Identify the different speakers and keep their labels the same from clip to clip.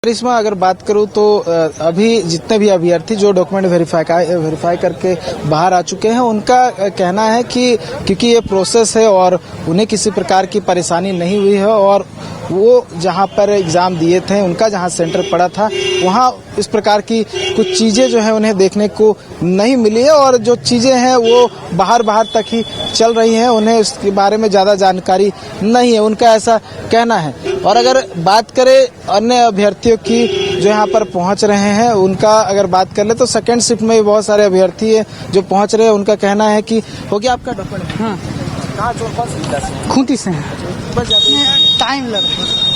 Speaker 1: करिश्मा, अगर बात करूं तो अभी जितने भी अभ्यर्थी जो डॉक्यूमेंट वेरीफाई करके बाहर आ चुके हैं, उनका कहना है कि क्योंकि ये प्रोसेस है और उन्हें किसी प्रकार की परेशानी नहीं हुई है और वो जहां पर एग्जाम दिए थे, उनका जहां सेंटर पड़ा था, वहां इस प्रकार की कुछ चीजें जो है उन्हें देखने को नहीं मिली है और जो चीजें हैं वो बाहर तक ही चल रही हैं, उन्हें इसके बारे में ज्यादा जानकारी नहीं है, उनका ऐसा कहना है। और अगर बात करें अन्य अभ्यर्थियों की जो यहाँ पर पहुंच रहे हैं, उनका अगर बात कर ले तो सेकंड शिफ्ट में भी बहुत सारे अभ्यर्थी हैं जो पहुंच रहे हैं। उनका कहना है कि हो गया आपका डॉक्यूमेंट? हाँ। कहाँ? खूंटी से टाइम लग रहा है।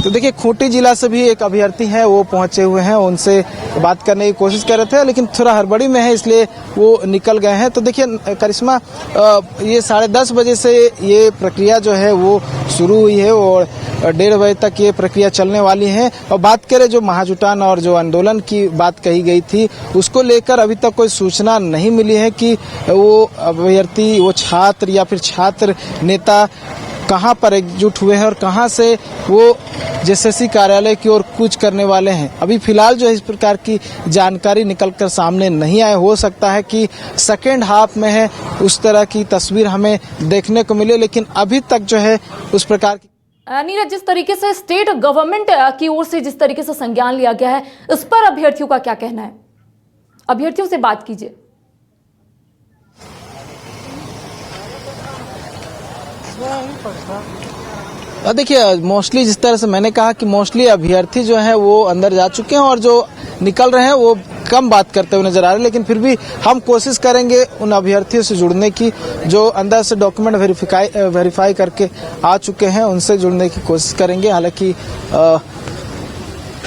Speaker 1: तो देखिए, खूंटी जिला से भी एक अभ्यर्थी हैं, वो पहुंचे हुए हैं, उनसे बात करने की कोशिश कर रहे थे, लेकिन थोड़ा हड़बड़ी में है इसलिए वो निकल गए हैं। तो देखिए करिश्मा, ये 10:30 बजे से ये प्रक्रिया जो है वो शुरू हुई है और 1:30 बजे तक ये प्रक्रिया चलने वाली है। और बात करें जो महाजुटान और जो आंदोलन की बात कही गई थी, उसको लेकर अभी तक कोई सूचना नहीं मिली है कि वो अभ्यर्थी, वो छात्र या फिर छात्र नेता कहां पर एकजुट हुए हैं और कहां से वो जेएसएससी कार्यालय की ओर कूच करने वाले हैं। अभी फिलहाल जो है इस प्रकार की जानकारी निकलकर सामने नहीं आए। हो सकता है कि सेकेंड हाफ में है उस तरह की तस्वीर हमें देखने को मिले, लेकिन अभी तक जो है उस प्रकार की
Speaker 2: नीरज, जिस तरीके से स्टेट गवर्नमेंट की ओर से जिस तरीके से संज्ञान लिया गया है, इस पर अभ्यर्थियों का क्या कहना है? अभ्यर्थियों से बात कीजिए।
Speaker 1: देखिए, मोस्टली जिस तरह से मैंने कहा कि मोस्टली अभ्यर्थी जो है वो अंदर जा चुके हैं और जो निकल रहे हैं वो कम बात करते हुए नजर आ रहे हैं, लेकिन फिर भी हम कोशिश करेंगे उन अभ्यर्थियों से जुड़ने की जो अंदर से डॉक्यूमेंट वेरीफाई करके आ चुके हैं, उनसे जुड़ने की कोशिश करेंगे। हालांकि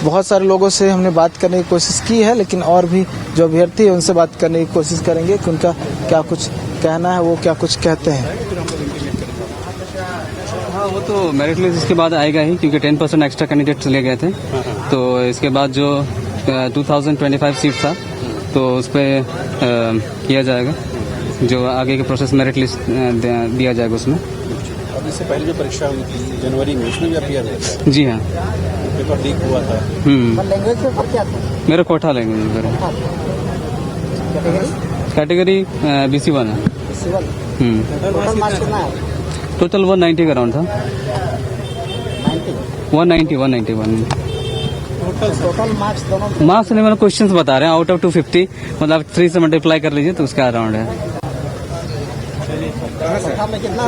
Speaker 1: बहुत सारे लोगों से हमने बात करने की कोशिश की है, लेकिन और भी जो अभ्यर्थी है उनसे बात करने की कोशिश करेंगे कि उनका क्या कुछ कहना है, वो क्या कुछ कहते हैं।
Speaker 3: हाँ, वो तो मेरिट लिस्ट इसके बाद आएगा ही, क्योंकि 10% एक्स्ट्रा कैंडिडेट्स ले गए थे। तो इसके बाद जो 2025 सीट था तो उस पर किया जाएगा, जो आगे के प्रोसेस मेरिट लिस्ट दिया जाएगा उसमें।
Speaker 4: अब इससे पहले जो परीक्षा हुई थी जनवरी में, उसमें भी अपीयर हुआ था?
Speaker 3: जी हाँ,
Speaker 4: पेपर लीक हुआ था।
Speaker 1: लैंग्वेज पेपर क्या था?
Speaker 3: मेरा कोटा लैंग्वेज कैटेगरी BC1 है। टोटल 190 का राउंड था। 191 मार्क्स नहीं, मतलब क्वेश्चंस बता रहे हैं। आउट ऑफ 250 मतलब 3 से मल्टीप्लाई कर लीजिए तो उसका राउंड है।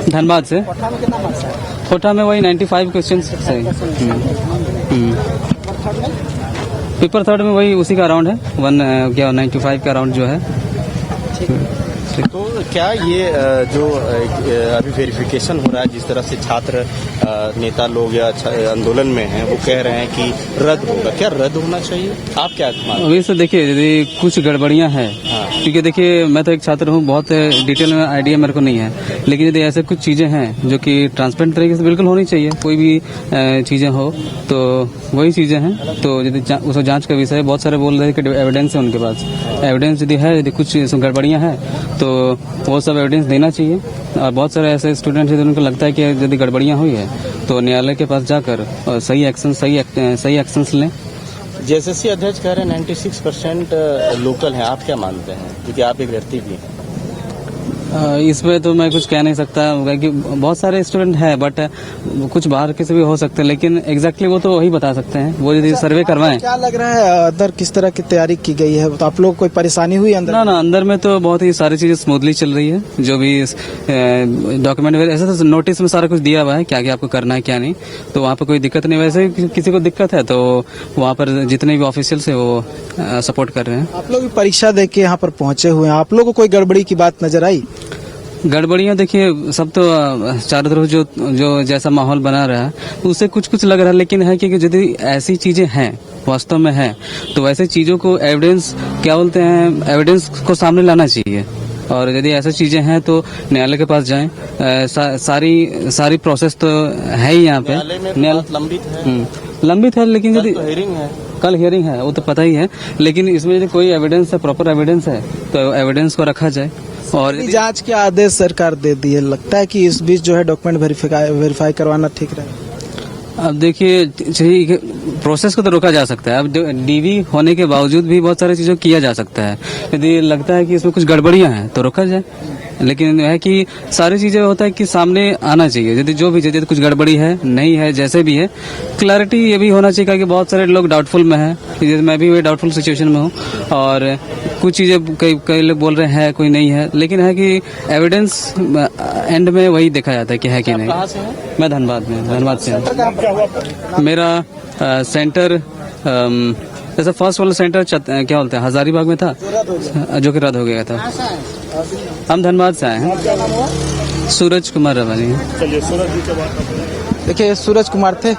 Speaker 3: धनबाद से। कोटा में वही 95 क्वेश्चन सही। पेपर थर्ड में वही उसी का राउंड है, 95 का राउंड जो है।
Speaker 4: तो क्या ये जो अभी वेरिफिकेशन हो रहा है, जिस तरह से छात्र नेता लोग या आंदोलन में हैं, वो कह रहे हैं कि रद्द होगा, क्या रद्द होना चाहिए? आप क्या मानते हैं?
Speaker 3: अभी से देखिए, यदि कुछ गड़बड़ियां हैं, क्योंकि देखिए मैं तो एक छात्र हूँ, बहुत डिटेल में आइडिया मेरे को नहीं है, लेकिन यदि ऐसे कुछ चीजें हैं जो कि ट्रांसपेरेंट तरीके से बिल्कुल होनी चाहिए, कोई भी चीजें हो तो वही चीजें हैं। तो यदि उसको जांच का विषय, बहुत सारे बोल रहे हैं कि एविडेंस है उनके पास, एविडेंस यदि है, यदि कुछ गड़बड़ियां हैं तो वो सब एविडेंस देना चाहिए। और बहुत सारे ऐसे स्टूडेंट्स हैं जिनको लगता है कि यदि गड़बड़ियां हुई है तो न्यायालय के पास जाकर सही एक्शंस लें।
Speaker 4: जेएसएससी अध्यक्ष कह रहे हैं 96% लोकल हैं, आप क्या मानते हैं, क्योंकि आप एक व्यक्ति भी हैं?
Speaker 3: इसमें तो मैं कुछ कह नहीं सकता, क्योंकि बहुत सारे स्टूडेंट हैं, बट कुछ बाहर के से भी हो सकते हैं, लेकिन एग्जैक्टली वो तो वही बता सकते हैं, वो यदि सर्वे करवाएं।
Speaker 1: क्या लग रहा है अंदर किस तरह की तैयारी की गई है? तो आप लोग कोई परेशानी हुई अंदर?
Speaker 3: ना, अंदर में तो बहुत ही सारी चीजें स्मूथली चल रही है। जो भी डॉक्यूमेंट ऐसा तो नोटिस में सारा कुछ दिया हुआ है, क्या क्या आपको करना है क्या नहीं, तो वहाँ पर कोई दिक्कत नहीं। वैसे किसी को दिक्कत है तो वहाँ पर जितने भी ऑफिशियल्स है वो सपोर्ट कर रहे हैं।
Speaker 1: आप लोग भी परीक्षा दे के यहाँ पर पहुंचे हुए हैं, आप लोगों को कोई गड़बड़ी की बात नजर आई?
Speaker 3: गड़बड़ियां देखिए, सब तो चारों तरफ जो जैसा माहौल बना रहा है उससे कुछ लग रहा है, लेकिन है कि यदि ऐसी चीजें हैं, वास्तव में है, तो वैसे चीजों को एविडेंस क्या बोलते हैं, एविडेंस को सामने लाना चाहिए। और यदि ऐसी चीजें हैं तो न्यायालय के पास जाएं। सारी प्रोसेस तो है ही यहाँ पे। लंबित है, लेकिन यदि कल हियरिंग है वो तो पता ही है, लेकिन इसमें यदि कोई एविडेंस है, प्रॉपर एविडेंस है, तो एविडेंस को रखा जाए। और
Speaker 1: जांच के आदेश सरकार दे दिए, लगता है कि इस बीच जो है डॉक्यूमेंट वेरीफाई करवाना ठीक रहेगा?
Speaker 3: अब देखिए, प्रोसेस को तो रोका जा सकता है। अब डीवी होने के बावजूद भी बहुत सारी चीजों को किया जा सकता है। यदि लगता है कि इसमें कुछ गड़बड़ियां हैं तो रोका जाए, लेकिन है कि सारी चीजें होता है कि सामने आना चाहिए। यदि जो भी यदि कुछ गड़बड़ी है नहीं है, जैसे भी है, क्लैरिटी ये भी होना चाहिए कि बहुत सारे लोग डाउटफुल में हैं। मैं भी वही डाउटफुल सिचुएशन में हूँ और कुछ चीजें कई लोग बोल रहे हैं, कोई नहीं है, लेकिन है कि एविडेंस एंड में वही देखा जाता है कि है कि नहीं। मैं धनबाद से हूँ। मेरा सेंटर जैसे फर्स्ट वाला सेंटर क्या बोलते हैं हजारीबाग में था, जो कि रद्द हो गया था। हम धनबाद से आए हैं। सूरज कुमार रवानी।
Speaker 1: देखिए सूरज कुमार थे।